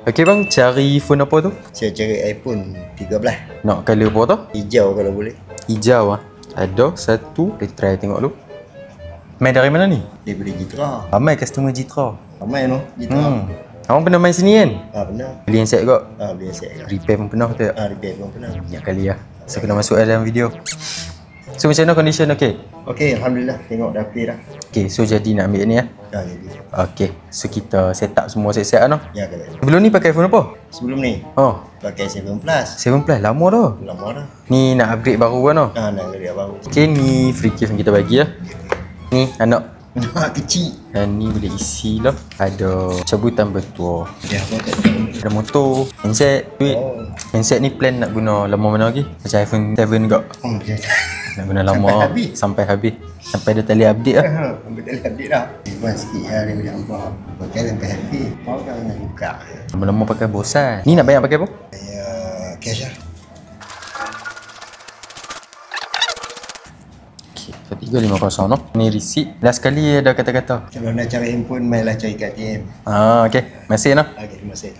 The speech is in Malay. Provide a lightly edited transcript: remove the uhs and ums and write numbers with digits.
Okey bang, cari phone apa tu? Saya cari iPhone 13. Nak color apa tu? Hijau kalau boleh. Hijau ah. Ada satu, kita try tengok dulu. Main dari mana ni? Daripada Jitra. Ramai customer Jitra. Ramai no, Jitra. Abang pernah main sini kan? Benar. Beli handset kot? Beli set kan. Repair pun pernah tak? Repair pun pernah. Banyak kali lah. So kena masuk dalam video. So macam mana condition okey? Okey, Alhamdulillah. Tengok dah clear dah. Okey, so jadi nak ambil ni lah. Dah jadi. Okey, so kita set up semua set-set lah. Ya kalau. Sebelum ni pakai phone apa? Sebelum ni Oh, pakai 7 Plus. 7 Plus lama dah. Lama dah. Ni nak upgrade baru kan tau. Nak beli baru. Okey, ni free gift yang kita bagi lah. Ni anak. Kecil. Dan ni boleh isi lah. Ada cabutan bertuah. Ya, apa kat Ada motor, handset, duit. Handset ni plan nak guna lama mana lagi? Macam iPhone 7 juga. Nak guna lama sampai habis. Sampai dia tak boleh update lah. Sampai tak boleh update dah. Buat sikit lah daripada nampak. Pakai sampai habis. Kau kan nak buka. Lama-lama pakai bosan. Ni nak bayar pakai apa? Saya cash lah. Okay, 3500 no. Ni receipt. Last kali ada kata-kata. Kalau nak cari handphone, mainlah cari kat ATM. Okay. Masih no. Okey, terima kasih.